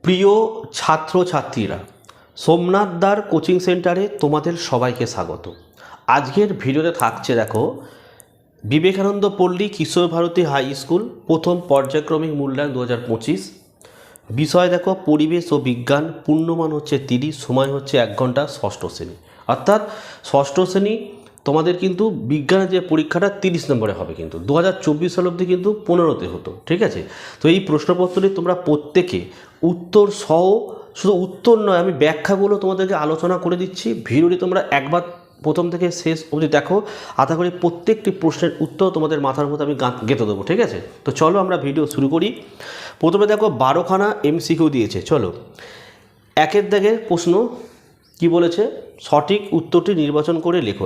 প্রিয় ছাত্রছাত্রীরা, সোমনাথ দার কোচিং সেন্টারে তোমাদের সবাইকে স্বাগত। আজকের ভিডিওতে থাকছে দেখো বিবেকানন্দ পল্লী কিশোর ভারতী হাই স্কুল প্রথম পর্যায়ক্রমিক মূল্যায়ন 2025। বিষয় দেখো পরিবেশ ও বিজ্ঞান, পূর্ণমান হচ্ছে 30, সময় হচ্ছে 1 ঘন্টা, ষষ্ঠ শ্রেণী। অর্থাৎ ষষ্ঠ শ্রেণী তোমাদের কিন্তু বিজ্ঞানের যে পরীক্ষাটা 30 নম্বরে হবে, কিন্তু 2024 সাল অবধি কিন্তু 15তে হতো, ঠিক আছে। তো এই প্রশ্নপত্রটি তোমরা প্রত্যেকে উত্তর সহ, শুধু উত্তর নয় আমি ব্যাখ্যাগুলো তোমাদেরকে আলোচনা করে দিচ্ছি। ভিডিওটি তোমরা একবার প্রথম থেকে শেষ অবধি দেখো, আশা করি প্রত্যেকটি প্রশ্নের উত্তর তোমাদের মাথার মধ্যে আমি গেঁথে দেবো, ঠিক আছে। তো চলো আমরা ভিডিও শুরু করি। প্রথমে দেখো 12খানা এমসিকিউ দিয়েছে। চলো একের দাগের প্রশ্ন কি বলেছে, সঠিক উত্তরটি নির্বাচন করে লেখো।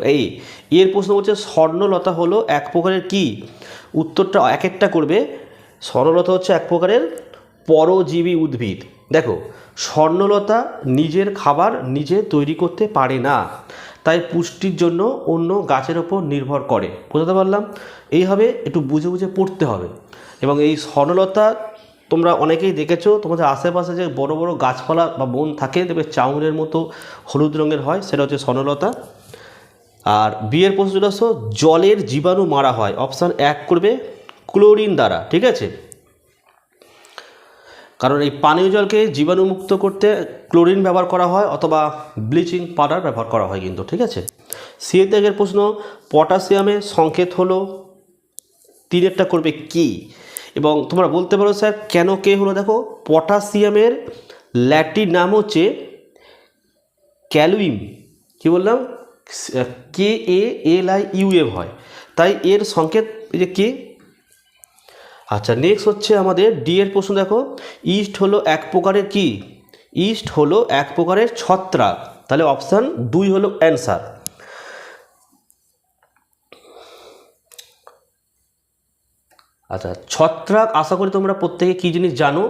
এর প্রশ্ন বলছে স্বর্ণলতা হলো এক প্রকারের কি, উত্তরটা এক একটা করবে। স্বর্ণলতা হচ্ছে এক প্রকারের পরজীবী উদ্ভিদ। দেখো স্বর্ণলতা নিজের খাবার নিজে তৈরি করতে পারে না, তাই পুষ্টির জন্য অন্য গাছের ওপর নির্ভর করে। বুঝতে পারলাম? এইভাবে একটু বুঝে বুঝে পড়তে হবে। এবং এই স্বর্ণলতা তোমরা অনেকেই দেখেছো, তোমাদের আশেপাশে যে বড় বড় গাছপালা বা বন থাকে, দেখবে চাউলের মতো হলুদ রঙের হয়, সেটা হচ্ছে স্বর্ণলতা। আর বিয়ের প্রশ্ন চলে আসো, জলের জীবাণু মারা হয়। অপশান 1 করবে ক্লোরিন দ্বারা, ঠিক আছে। কারণ এই পানীয় জলকে জীবাণুমুক্ত করতে ক্লোরিন ব্যবহার করা হয় অথবা ব্লিচিং পাউডার ব্যবহার করা হয় কিন্তু, ঠিক আছে। সিএর দাগের প্রশ্ন, পটাশিয়ামের সংকেত হলো, 3টা করবে কি। এবং তোমরা বলতে পারো স্যার কেন কে হলো, দেখো পটাশিয়ামের ল্যাটিন নাম হচ্ছে ক্যালুইম। কি বললাম, KALIUM হয়, তাই এর সংকেত এই যে কে। আচ্ছা নেক্সট হচ্ছে আমাদের ডি এর প্রশ্ন। দেখো ইস্ট হলো এক প্রকারের কি, ইস্ট হলো এক প্রকারের ছত্রাক, তাহলে অপশান 2 হলো অ্যান্সার। আচ্ছা ছত্রাক আশা করি তোমরা প্রত্যেকে কী জিনিস জানো,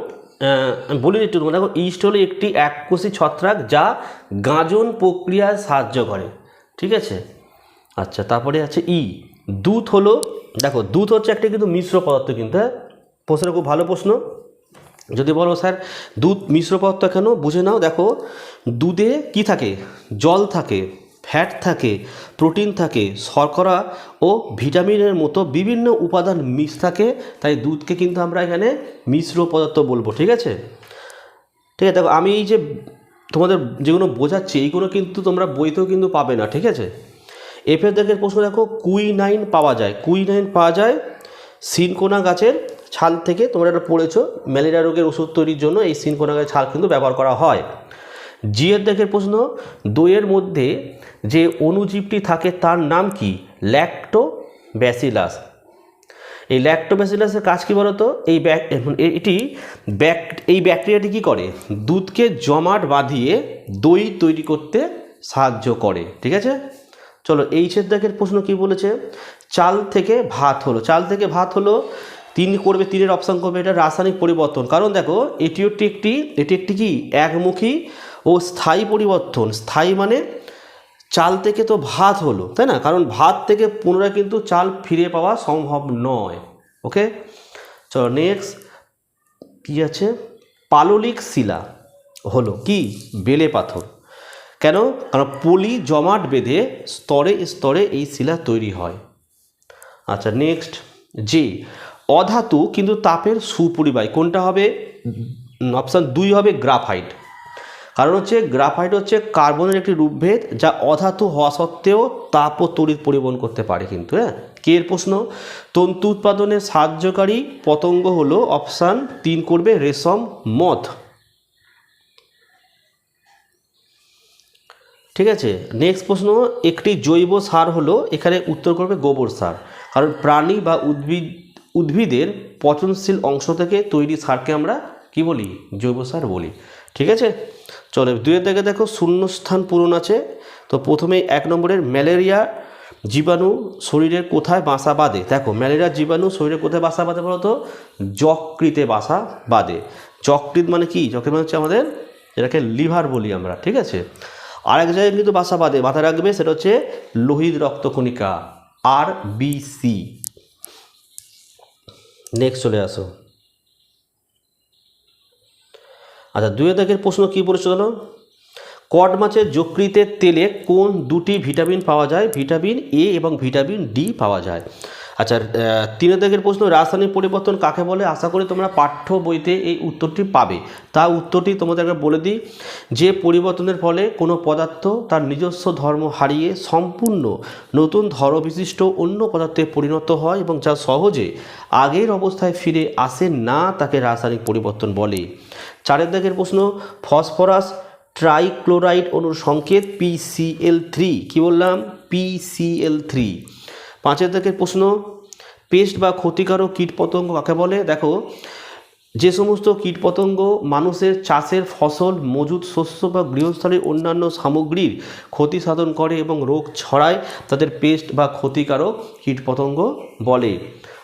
আমি বলি একটু তোমরা। দেখো ইস্ট হলো একটি এককোষী ছত্রাক যা গাঁজন প্রক্রিয়ায় সাহায্য করে, ঠিক আছে। আচ্ছা তারপরে আছে দুধ হলো, দেখো দুধ হচ্ছে একটা কিন্তু মিশ্র পদার্থ কিন্তু, হ্যাঁ প্রশ্নটা খুব ভালো প্রশ্ন। যদি বলো স্যার দুধ মিশ্র পদার্থ কেন, বুঝে নাও। দেখো দুধে কি থাকে, জল থাকে, ফ্যাট থাকে, প্রোটিন থাকে, শর্করা ও ভিটামিনের মতো বিভিন্ন উপাদান মিক্স থাকে, তাই দুধকে কিন্তু আমরা এখানে মিশ্র পদার্থ বলবো, ঠিক আছে। ঠিক আছে, দেখো আমি এই যে তোমাদের যেগুলো বোঝাচ্ছি এইগুলো কিন্তু তোমরা বইতেও কিন্তু পাবে না, ঠিক আছে। এফের দাগের প্রশ্ন দেখো কুইনাইন পাওয়া যায়, কুইনাইন পাওয়া যায় সিনকোনা গাছের ছাল থেকে। তোমরা এটা পড়েছো, ম্যালেরিয়া রোগের ওষুধ তৈরির জন্য এই সিনকোনা গাছের ছাল কিন্তু ব্যবহার করা হয়। জিএর দাগের প্রশ্ন, দইয়ের মধ্যে যে অণুজীবটি থাকে তার নাম কি, ল্যাক্টোব্যাসিলাস। এই ল্যাক্টোব্যাসিলাসের কাজ কী বলতো, এই ব্যাকটেরিয়াটি কী করে, দুধকে জমাট বাঁধিয়ে দই তৈরি করতে সাহায্য করে, ঠিক আছে। চলো এইচের দাগের প্রশ্ন কি বলেছে, চাল থেকে ভাত হলো, চাল থেকে ভাত হলো 3 করবে, 3-এর অপশান করবে এটা রাসায়নিক পরিবর্তন। কারণ দেখো এটি একটি কি একমুখী ও স্থায়ী পরিবর্তন। স্থায়ী মানে চাল থেকে তো ভাত হলো, তাই না, কারণ ভাত থেকে পুনরায় কিন্তু চাল ফিরে পাওয়া সম্ভব নয়। ওকে চলো নেক্সট কি আছে, পাললিক শিলা হলো কি বেলে পাথর। কেন, কারণ পলি জমাট বেঁধে স্তরে স্তরে এই শিলা তৈরি হয়। আচ্ছা নেক্সট যে অধাতু কিন্তু তাপের সুপরিবাহী, কোনটা হবে, অপশান 2 হবে গ্রাফাইট। কারণ হচ্ছে গ্রাফাইট হচ্ছে কার্বনের একটি রূপভেদ যা অধাতু হওয়া সত্ত্বেও তাপ ও তড়িৎ পরিবহন করতে পারে কিন্তু, হ্যাঁ। কে এর প্রশ্ন, তন্তু উৎপাদনে সাহায্যকারী পতঙ্গ হলো, অপশান 3 করবে রেশম মথ, ঠিক আছে। নেক্সট প্রশ্ন, একটি জৈব সার হলো, এখানে উত্তর করবে গোবর সার। কারণ প্রাণী বা উদ্ভিদের পচনশীল অংশ থেকে তৈরি সারকে আমরা কি বলি, জৈব সার বলি, ঠিক আছে। চলো 2-এর দিকে দেখো শূন্যস্থান পূরণ আছে। তো প্রথমে 1 নম্বরের ম্যালেরিয়া জীবাণু শরীরের কোথায় বাসা বাঁধে। দেখো ম্যালেরিয়া জীবাণু শরীরে কোথায় বাসা বাঁধে বলো তো, যকৃতে বাসা বাঁধে। যকৃৎ মানে কি, যকৃৎ মানে হচ্ছে আমাদের যেটাকে লিভার বলি আমরা, ঠিক আছে। আরেক জায়গায় কিন্তু বাসা বাঁধে, মাথায় রাখবে, সেটা হচ্ছে লোহিত রক্তকণিকা RBC। নেক্সট চলে আসো, আচ্ছা 2 দাগের প্রশ্ন কী বলেছে চলো, কড মাছের যকৃতের তেলে কোন দুটি ভিটামিন পাওয়া যায়? ভিটামিন এ এবং ভিটামিন ডি পাওয়া যায়। আচ্ছা 3 দাগের প্রশ্ন, রাসায়নিক পরিবর্তন কাকে বলে? আশা করি তোমরা পাঠ্য বইতে এই উত্তরটি পাবে। তা উত্তরটি তোমাদেরকে বলে দিই, যে পরিবর্তনের ফলে কোনো পদার্থ তার নিজস্ব ধর্ম হারিয়ে সম্পূর্ণ নতুন ধর্মবিশিষ্ট অন্য পদার্থে পরিণত হয় এবং যা সহজে আগের অবস্থায় ফিরে আসে না, তাকে রাসায়নিক পরিবর্তন বলে। 4 দাগের প্রশ্ন, ফসফরাস ট্রাইক্লোরাইড অণুর সংকেত PCl3। কি বললাম? PCl3। 5 দাগের প্রশ্ন, পেস্ট বা ক্ষতিকারক কীটপতঙ্গ কাকে বলে? দেখো, যে সমস্ত কীটপতঙ্গ মানুষের চাষের ফসল, মজুদ শস্য বা গৃহস্থলের অন্যান্য সামগ্রীর ক্ষতি সাধন করে এবং রোগ ছড়ায়, তাদের পেস্ট বা ক্ষতিকারক কীটপতঙ্গ বলে।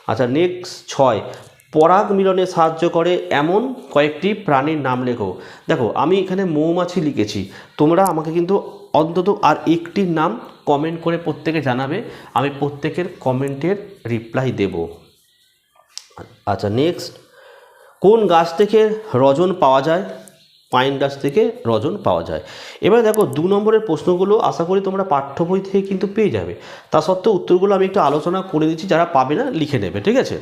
আচ্ছা নেক্সট 6, পরাগ মিলনে সাহায্য করে এমন কয়েকটি প্রাণীর নাম লেখো। দেখো আমি এখানে মৌমাছি লিখেছি, তোমরা আমাকে কিন্তু অন্তত আর একটির নাম কমেন্ট করে প্রত্যেকে জানাবে, আমি প্রত্যেকের কমেন্টের রিপ্লাই দেব। আচ্ছা নেক্সট, কোন গাছ থেকে রজন পাওয়া যায়? পাইন গাছ থেকে রজন পাওয়া যায়। এবার দেখো 2 নম্বরের প্রশ্নগুলো আশা করি তোমরা পাঠ্য বই থেকে কিন্তু পেয়ে যাবে, তা সত্ত্বেও উত্তরগুলো আমি একটু আলোচনা করে দিচ্ছি, যারা পাবে না লিখে নেবে, ঠিক আছে।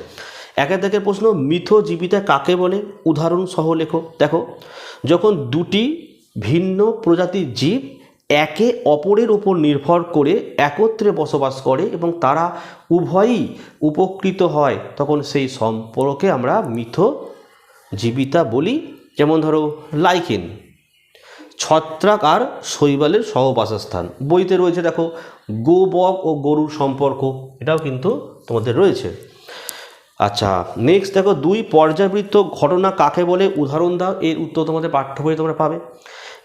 1 দাগের প্রশ্ন, মিথজীবিতা কাকে বলে? উদাহরণ সহ লেখো। দেখো, যখন দুটি ভিন্ন প্রজাতির জীব একে অপরের উপর নির্ভর করে একত্রে বসবাস করে এবং তারা উভয়ই উপকৃত হয়, তখন সেই সম্পর্কে আমরা মিথজীবিতা বলি। যেমন ধরো লাইকেন, ছত্রাক আর শৈবালের সহবাসস্থান। বইতে রয়েছে দেখো, গোবক ও গরুর সম্পর্ক, এটাও কিন্তু তোমাদের রয়েছে। আচ্ছা নেক্সট দেখো 2, পর্যাবৃত্ত ঘটনা কাকে বলে? উদাহরণ দাও। এর উত্তর তোমাদের পাঠ্য বইয়ে তোমরা পাবে।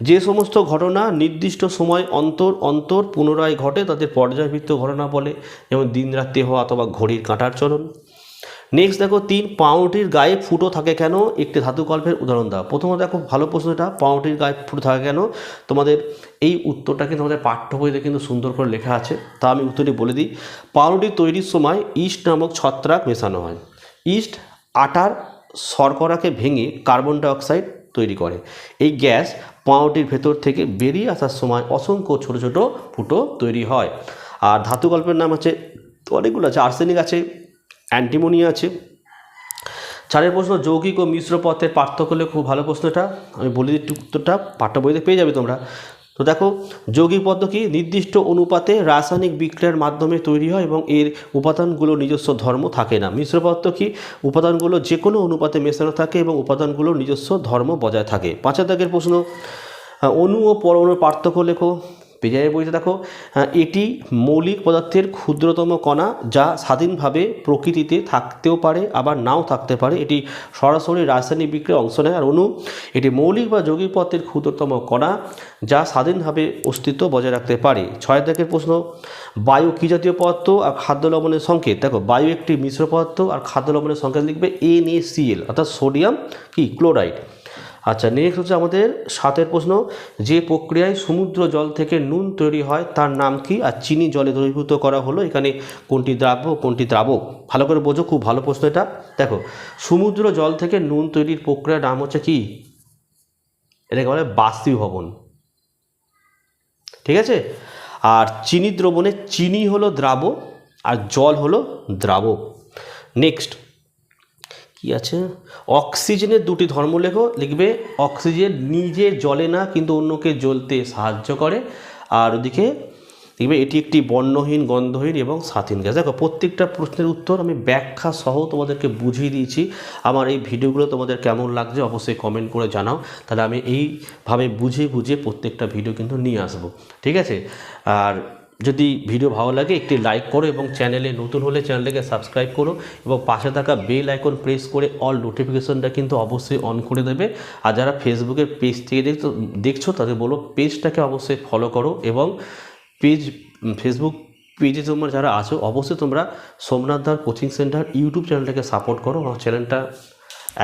যে সমস্ত ঘটনা নির্দিষ্ট সময় অন্তর অন্তর পুনরায় ঘটে তাদের পর্যাবৃত্ত ঘটনা বলে, যেমন দিন রাত্রি হওয়া অথবা ঘড়ির কাঁটার চলন। নেক্সট দেখো 3, পাউরুটির গায়ে ফুটো থাকে কেন? একটি ধাতুকল্পের উদাহরণ দাও। প্রথমত দেখো, ভালো প্রশ্ন এটা, পাউরুটির গায়ে ফুটো থাকে কেন? তোমাদের এই উত্তরটা কিন্তু আমাদের পাঠ্য বইতে কিন্তু সুন্দর করে লেখা আছে, তা আমি উত্তরটি বলে দিই। পাউরুটি তৈরির সময় ইস্ট নামক ছত্রাক মেশানো হয়। ইস্ট আটার শর্করাকে ভেঙে কার্বন ডাইঅক্সাইড তৈরি করে। এই গ্যাস পাউরুটির ভেতর থেকে বেরিয়ে আসার সময় অসংখ্য ছোট ছোট ফুটো তৈরি হয়। আর ধাতুকল্পের নাম আছে অনেকগুলো আছে, আর্সেনিক আছে, অ্যান্টিমনি আছে। 4 প্রশ্ন, যৌগিক ও মিশ্র পদার্থের পার্থক্য হলে, খুব ভালো প্রশ্ন এটা, আমি বলে দিচ্ছি উত্তরটা, পাঠ্য বইতে পেয়ে যাবে তোমরা। তো দেখো, যৌগিক পদার্থ কি? নির্দিষ্ট অনুপাতে রাসায়নিক বিক্রিয়ার মাধ্যমে তৈরি হয় এবং এর উপাদানগুলো নিজস্ব ধর্ম থাকে না। মিশ্র পদার্থ কি? উপাদানগুলো যে কোনো অনুপাতে মেশানো থাকে এবং উপাদানগুলোর নিজস্ব ধর্ম বজায় থাকে। 5 দাগের প্রশ্ন, অণু ও পরমাণুর পার্থক্য লেখো। পেজের বইতে দেখো, এটি মৌলিক পদার্থের ক্ষুদ্রতম কণা, যা স্বাধীনভাবে প্রকৃতিতে থাকতেও পারে আবার নাও থাকতে পারে। এটি সরাসরি রাসায়নিক বিক্রিয়ায় অংশ নেয়। আর অণু, এটি মৌলিক বা যৌগিক পদার্থের ক্ষুদ্রতম কণা, যা স্বাধীনভাবে অস্তিত্ব বজায় রাখতে পারে। 6 দাগের প্রশ্ন, বায়ু কী জাতীয় পদার্থ আর খাদ্য লবণের সংকেত? দেখো, বায়ু একটি মিশ্র পদার্থ আর খাদ্য লবণের সংকেত লিখবে NaCl, অর্থাৎ সোডিয়াম কি ক্লোরাইড। আচ্ছা নেক্সট হচ্ছে আমাদের 7 প্রশ্ন, যে প্রক্রিয়ায় সমুদ্র জল থেকে নুন তৈরি হয় তার নাম কি? আর চিনি জলে দ্রবীভূত করা হলো, এখানে কোনটি দ্রাব্য কোনটি দ্রাবক? ভালো করে বোঝো, খুব ভালো প্রশ্ন এটা। দেখো, সমুদ্র জল থেকে নুন তৈরির প্রক্রিয়ার নাম হচ্ছে কি? এটাকে বলে বাষ্পীভবন, ঠিক আছে। আর চিনি দ্রবণে চিনি হলো দ্রাব্য আর জল হলো দ্রাবক। নেক্সট কি আছে? অক্সিজেনের 2টি ধর্ম লেখো। লিখবে, অক্সিজেন নিজে জ্বলে না কিন্তু অন্যকে জ্বলতে সাহায্য করে। আর ওদিকে লিখবে, এটি একটি বর্ণহীন, গন্ধহীন এবং স্বাধীন গ্যাস। দেখো, প্রত্যেকটা প্রশ্নের উত্তর আমি ব্যাখ্যা সহ তোমাদেরকে বুঝিয়ে দিয়েছি। আমার এই ভিডিওগুলো তোমাদের কেমন লাগছে অবশ্যই কমেন্ট করে জানাও, তাহলে আমি এইভাবে বুঝে বুঝে প্রত্যেকটা ভিডিও কিন্তু নিয়ে আসবো, ঠিক আছে। আর যদি ভিডিও ভালো লাগে একটি লাইক করো এবং চ্যানেলে নতুন হলে চ্যানেলটাকে সাবস্ক্রাইব করো এবং পাশে থাকা বেল আইকন প্রেস করে অল নোটিফিকেশনটা কিন্তু অবশ্যই অন করে দেবে। আর যারা ফেসবুকের পেজ থেকে দেখছো তাদের বলো পেজটাকে অবশ্যই ফলো করো এবং ফেসবুক পেজে তোমরা যারা আছো অবশ্যই তোমরা সোমনাথ দার কোচিং সেন্টার ইউটিউব চ্যানেলটাকে সাপোর্ট করো। আমার চ্যানেলটা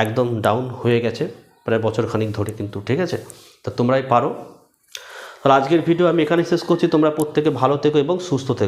একদম ডাউন হয়ে গেছে প্রায় বছরখানিক ধরে কিন্তু, ঠিক আছে। তো তোমরাই পারো। তাহলে আজকের ভিডিও আমি এখানে শেষ করছি। তোমরা প্রত্যেকে ভালো থেকো এবং সুস্থ থেকো।